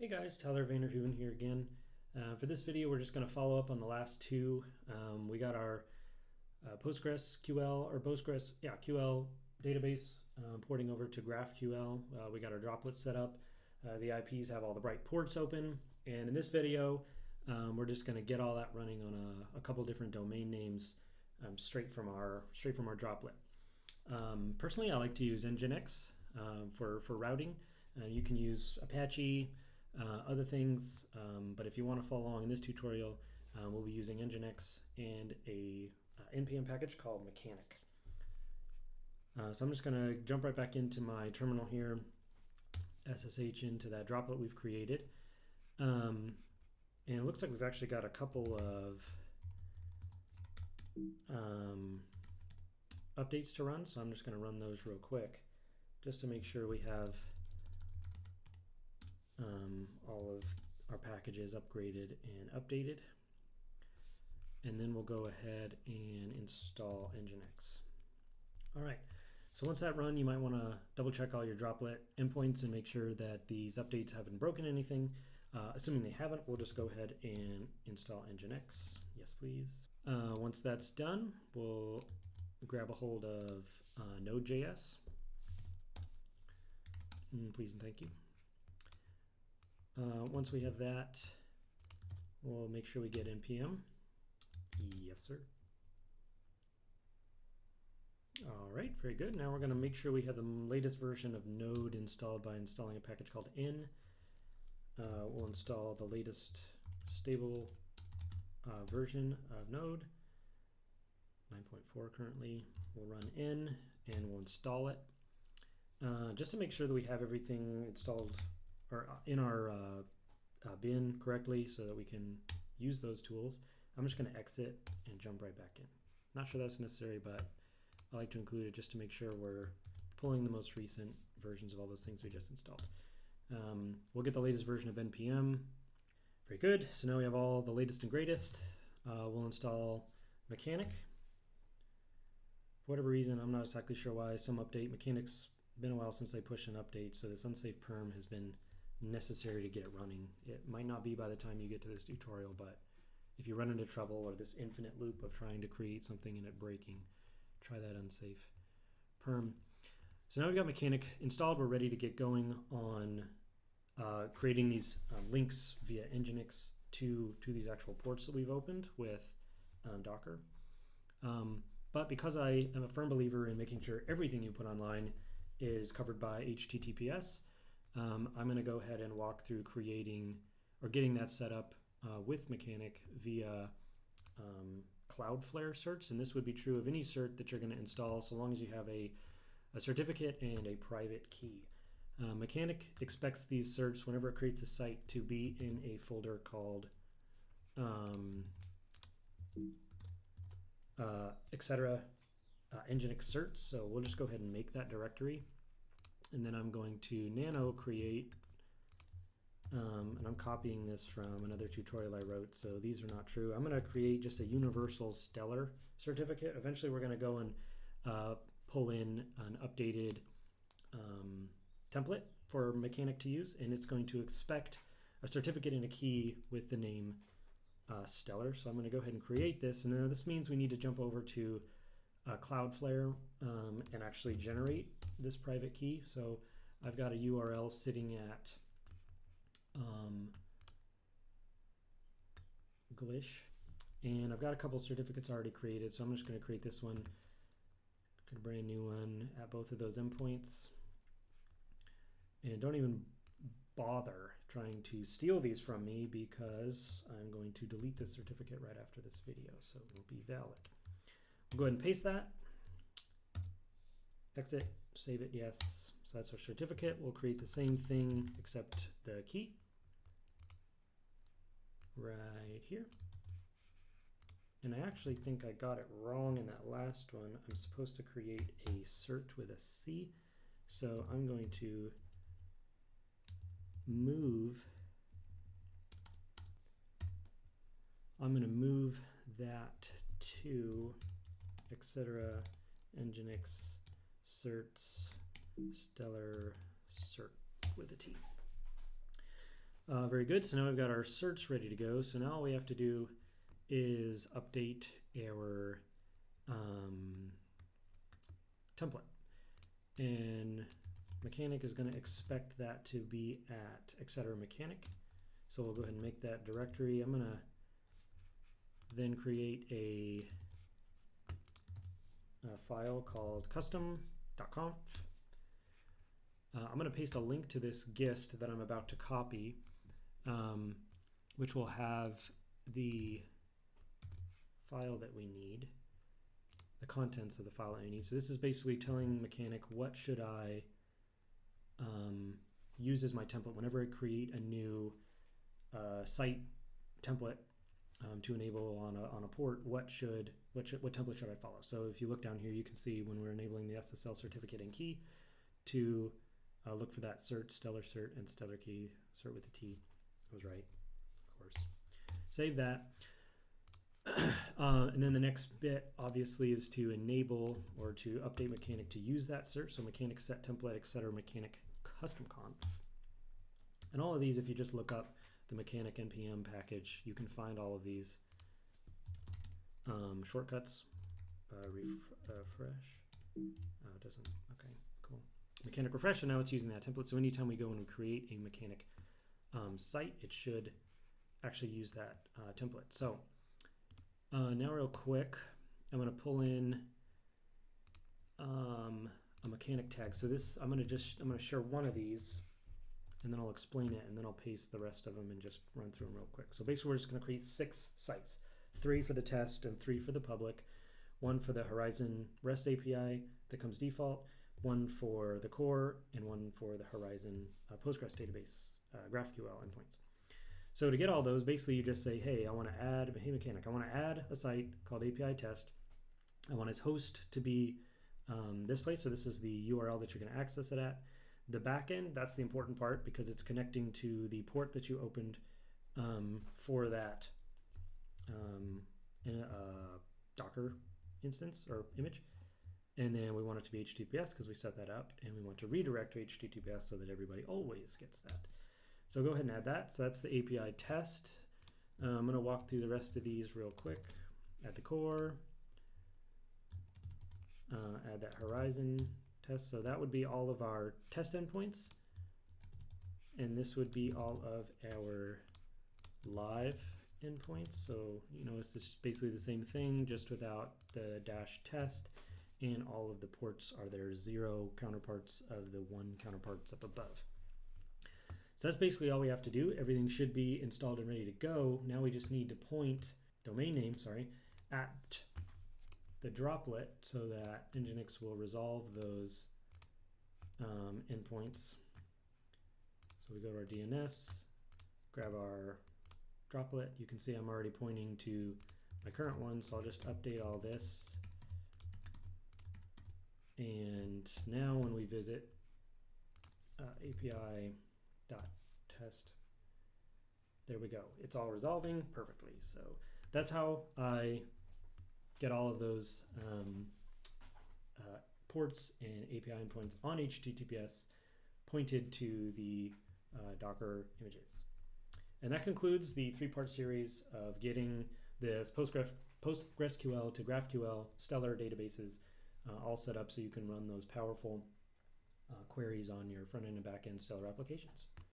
Hey guys, Tyler Vanderhoeven here again. For this video, we're just going to follow up on the last two. We got our PostgreSQL or QL database porting over to GraphQL. We got our droplets set up. The IPs have all the bright ports open. And in this video, we're just going to get all that running on a couple different domain names straight from our droplet. Personally, I like to use Nginx for routing. You can use Apache, other things, but if you want to follow along in this tutorial, we'll be using Nginx and a npm package called Mechanic. So I'm just going to jump right back into my terminal here, SSH into that droplet we've created, and it looks like we've actually got a couple of updates to run, so I'm just going to run those real quick just to make sure we have all of our packages upgraded and updated, and then we'll go ahead and install Nginx. All right, so once that run, you might want to double check all your droplet endpoints and make sure that these updates haven't broken anything. Assuming they haven't, we'll just go ahead and install Nginx. Yes, please. Once that's done, we'll grab a hold of Node.js. Please and thank you. Once we have that, we'll make sure we get npm. Yes, sir. All right, very good. Now we're going to make sure we have the latest version of Node installed by installing a package called n. We'll install the latest stable version of Node, 9.4 currently. We'll run n and we'll install it. Just to make sure that we have everything installed or in our bin correctly so that we can use those tools, I'm just going to exit and jump right back in. Not sure that's necessary, but I like to include it just to make sure we're pulling the most recent versions of all those things we just installed. We'll get the latest version of npm. Very good. So now we have all the latest and greatest. We'll install Mechanic. For whatever reason, I'm not exactly sure why, some update. Mechanic's been a while since they pushed an update, so this unsafe perm has been necessary to get it running. It might not be by the time you get to this tutorial, but if you run into trouble or this infinite loop of trying to create something and it breaking, try that unsafe perm. So now we've got Mechanic installed. We're ready to get going on creating these links via Nginx to these actual ports that we've opened with Docker. But because I am a firm believer in making sure everything you put online is covered by HTTPS, I'm going to go ahead and walk through creating or getting that set up with Mechanic via Cloudflare certs, and this would be true of any cert that you're going to install so long as you have a certificate and a private key. Mechanic expects these certs whenever it creates a site to be in a folder called etc. Nginx certs, so we'll just go ahead and make that directory, and then I'm going to nano create, and I'm copying this from another tutorial I wrote, so these are not true. I'm going to create just a universal Stellar certificate. Eventually we're going to go and pull in an updated template for Mechanic to use, and it's going to expect a certificate and a key with the name Stellar. So I'm going to go ahead and create this, and this means we need to jump over to Cloudflare and actually generate this private key. So I've got a URL sitting at Glish, and I've got a couple certificates already created, so I'm just going to create this one, get a brand new one at both of those endpoints, and don't even bother trying to steal these from me because I'm going to delete this certificate right after this video, so it will be valid. We'll go ahead and paste that, exit, save it, yes. So that's our certificate. We'll create the same thing except the key right here. And I actually think I got it wrong in that last one. I'm supposed to create a cert with a C, so I'm going to move that to etc. Nginx certs Stellar cert with a T. Very good. So now we've got our certs ready to go. So now all we have to do is update our template. And Mechanic is going to expect that to be at etc. Mechanic. So we'll go ahead and make that directory. I'm going to then create a file called custom.conf. I'm going to paste a link to this gist that I'm about to copy, which will have the file that we need, the contents of the file that we need. So this is basically telling Mechanic what should I use as my template whenever I create a new site template to enable on a port. What template should I follow? So if you look down here, you can see when we're enabling the SSL certificate and key to look for that cert, stellar cert, and stellar key, cert with the T. I was right, of course. Save that. And then the next bit obviously is to enable or to update Mechanic to use that cert. So Mechanic set template, etc. Mechanic custom conf. And all of these, if you just look up the Mechanic npm package, you can find all of these shortcuts. Refresh. Oh, it doesn't. Okay, cool. Mechanic refresh, and now it's using that template. So anytime we go and create a Mechanic site, it should actually use that template. So now real quick, I'm going to pull in a Mechanic tag. So this, I'm going to share one of these, and then I'll explain it, and then I'll paste the rest of them and just run through them real quick. So basically, we're just going to create 6 sites, 3 for the test and 3 for the public, 1 for the Horizon REST API that comes default, 1 for the core, and 1 for the Horizon Postgres database GraphQL endpoints. So to get all those, basically you just say, hey, I want to add, hey Mechanic, I want to add a site called API test. I want its host to be this place. So this is the URL that you're going to access it at. The backend, that's the important part because it's connecting to the port that you opened for that in a Docker instance or image. And then we want it to be HTTPS because we set that up, and we want to redirect to HTTPS so that everybody always gets that. So go ahead and add that. So that's the API test. I'm going to walk through the rest of these real quick. Add the core. Add that Horizon test. So that would be all of our test endpoints. And this would be all of our live endpoints. So you notice this is basically the same thing, just without the dash test. And all of the ports are their 0 counterparts of the 1 counterparts up above. So that's basically all we have to do. Everything should be installed and ready to go. Now we just need to point domain name, at the droplet so that Nginx will resolve those endpoints. So we go to our DNS, grab our droplet. You can see I'm already pointing to my current one, so I'll just update all this. And now when we visit API.test, there we go. It's all resolving perfectly. So that's how I get all of those ports and API endpoints on HTTPS pointed to the Docker images. And that concludes the 3-part series of getting this PostgreSQL to GraphQL Stellar databases all set up so you can run those powerful queries on your front end and back end Stellar applications.